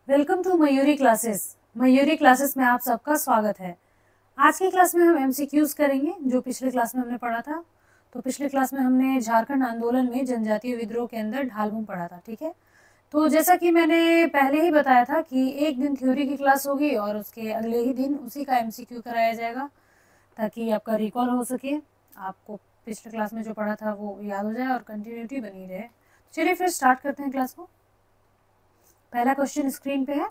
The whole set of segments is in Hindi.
Welcome to Mayuri classes. Mayuri classes में आप सबका स्वागत है। आज की क्लास में हम एमसीक्यूज करेंगे जो पिछले क्लास में हमने पढ़ा था। तो पिछले क्लास में हमने झारखंड आंदोलन में जनजातीय विद्रोह के अंदर ढालभूम पढ़ा था, ठीक है। तो जैसा कि मैंने पहले ही बताया था कि एक दिन थ्योरी की क्लास होगी और उसके अगले ही दिन उसी का एमसीक्यू कराया जाएगा ताकि आपका रिकॉल हो सके, आपको पिछले क्लास में जो पढ़ा था वो याद हो जाए और कंटिन्यूटी बनी रहे। चलिए फिर स्टार्ट करते हैं क्लास को। पहला क्वेश्चन स्क्रीन पे है।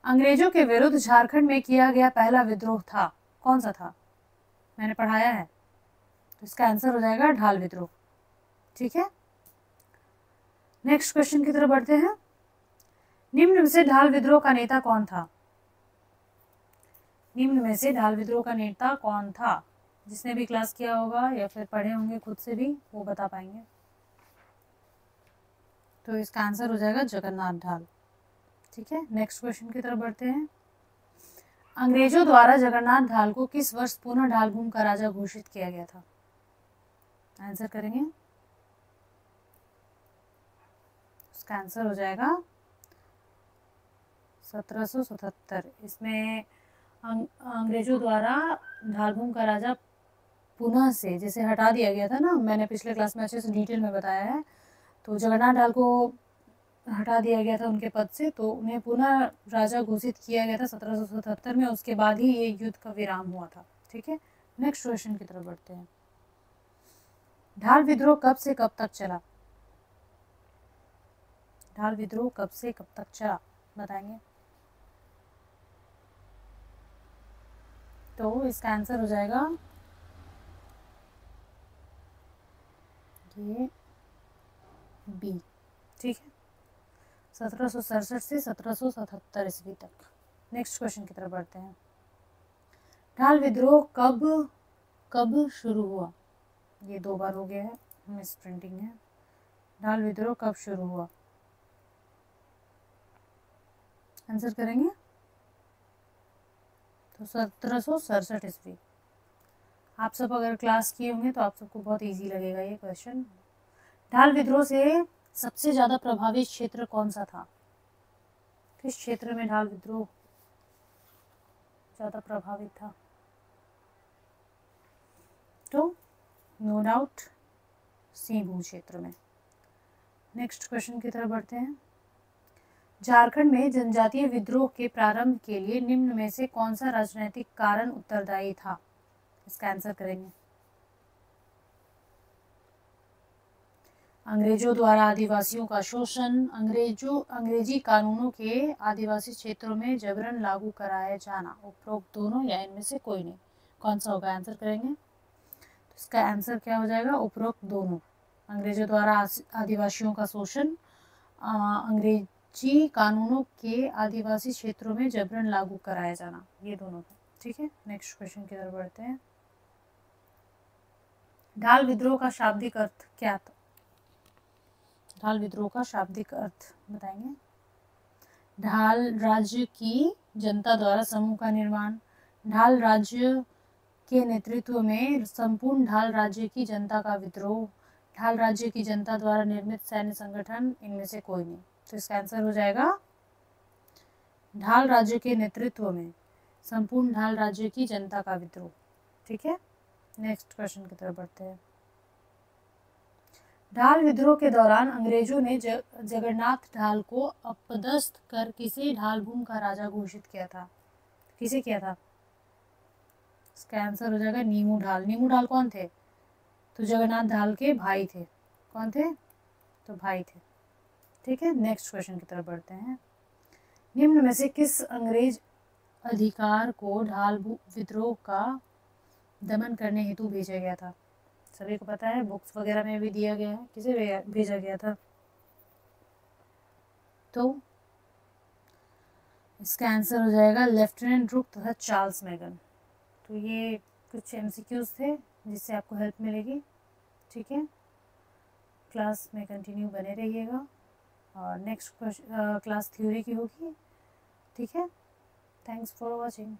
अंग्रेजों के विरुद्ध झारखंड में किया गया पहला विद्रोह था, कौन सा था? मैंने पढ़ाया है, तो इसका आंसर हो जाएगा ढाल विद्रोह, ठीक है। नेक्स्ट क्वेश्चन की तरफ बढ़ते हैं। निम्न में से ढाल विद्रोह का नेता कौन था? निम्न में से ढाल विद्रोह का नेता कौन था? जिसने भी क्लास किया होगा या फिर पढ़े होंगे खुद से भी, वो बता पाएंगे। तो इसका आंसर हो जाएगा जगन्नाथ ढाल, ठीक है। नेक्स्ट क्वेश्चन की तरफ बढ़ते हैं। अंग्रेजों द्वारा जगन्नाथ ढाल को किस वर्ष पुनः ढालभूम का राजा घोषित किया गया था? आंसर करेंगे। इसका आंसर हो जाएगा 1777। इसमें अंग्रेजों द्वारा ढालभूम का राजा पुनः से जैसे हटा दिया गया था ना, मैंने पिछले क्लास में अच्छे से डिटेल में बताया है। तो जगन्नाथ ढाल को हटा दिया गया था उनके पद से, तो उन्हें पुनः राजा घोषित किया गया था 1777 में। उसके बाद ही ये युद्ध का विराम हुआ था, ठीक है। नेक्स्ट क्वेश्चन की तरफ बढ़ते हैं। ढाल विद्रोह कब से कब तक चला? ढाल विद्रोह कब से कब तक चला बताएंगे। तो इसका आंसर हो जाएगा ये बी, ठीक है। 1767 से 1777 ईस्वी तक। नेक्स्ट क्वेश्चन की तरफ बढ़ते हैं। ढाल विद्रोह कब शुरू हुआ? ये दो बार हो गया है, मिस प्रिंटिंग है। ढाल विद्रोह कब शुरू हुआ? आंसर करेंगे। तो 1767 ईस्वी। आप सब अगर क्लास किए होंगे तो आप सबको बहुत इजी लगेगा ये क्वेश्चन। ढाल विद्रोह से सबसे ज्यादा प्रभावित क्षेत्र कौन सा था? किस क्षेत्र में ढाल विद्रोह ज्यादा प्रभावित था? तो नो डाउट सिंहभूम क्षेत्र में। नेक्स्ट क्वेश्चन की तरफ बढ़ते हैं। झारखंड में जनजातीय विद्रोह के प्रारंभ के लिए निम्न में से कौन सा राजनीतिक कारण उत्तरदायी था? इसका आंसर करेंगे। अंग्रेजों द्वारा आदिवासियों का शोषण, अंग्रेजी कानूनों के आदिवासी क्षेत्रों में जबरन लागू कराया जाना, उपरोक्त दोनों या इनमें से कोई नहीं। कौन सा होगा? आंसर करेंगे। तो इसका आंसर क्या हो जाएगा? उपरोक्त दोनों। अंग्रेजों द्वारा आदिवासियों का शोषण, अंग्रेजी कानूनों के आदिवासी क्षेत्रों में जबरन लागू कराया जाना, ये दोनों था, ठीक है। नेक्स्ट क्वेश्चन की तरफ बढ़ते हैं। ढाल विद्रोह का शाब्दिक अर्थ क्या था? ढाल विद्रोह का शाब्दिक अर्थ बताएंगे। ढाल राज्य की जनता द्वारा समूह का निर्माण, ढाल राज्य के नेतृत्व में संपूर्ण ढाल राज्य की जनता का विद्रोह, ढाल राज्य की जनता द्वारा निर्मित सैन्य संगठन, इनमें से कोई नहीं। तो इसका आंसर हो जाएगा ढाल राज्य के नेतृत्व में संपूर्ण ढाल राज्य की जनता का विद्रोह, ठीक है। नेक्स्ट क्वेश्चन की तरफ बढ़ते हैं। ढाल विद्रोह के दौरान अंग्रेजों ने जगन्नाथ ढाल को अपदस्थ कर किसे ढालभूम का राजा घोषित किया था? किसे किया था? इसका आंसर हो जाएगा नीमू ढाल। नीमू ढाल कौन थे? तो जगन्नाथ ढाल के भाई थे। कौन थे? तो भाई थे, ठीक है। नेक्स्ट क्वेश्चन की तरफ बढ़ते हैं। निम्न में से किस अंग्रेज अधिकार को ढाल विद्रोह का दमन करने हेतु भेजा गया था? सभी को पता है, बुक्स वगैरह में भी दिया गया है। किसे भेजा गया था? तो इसका आंसर हो जाएगा लेफ्टिनेंट ब्रुक तथा चार्ल्स मैगन। तो ये कुछ एमसीक्यूज थे जिससे आपको हेल्प मिलेगी, ठीक है। क्लास में कंटिन्यू बने रहिएगा और नेक्स्ट क्लास थ्योरी की होगी, ठीक है। Thanks for watching.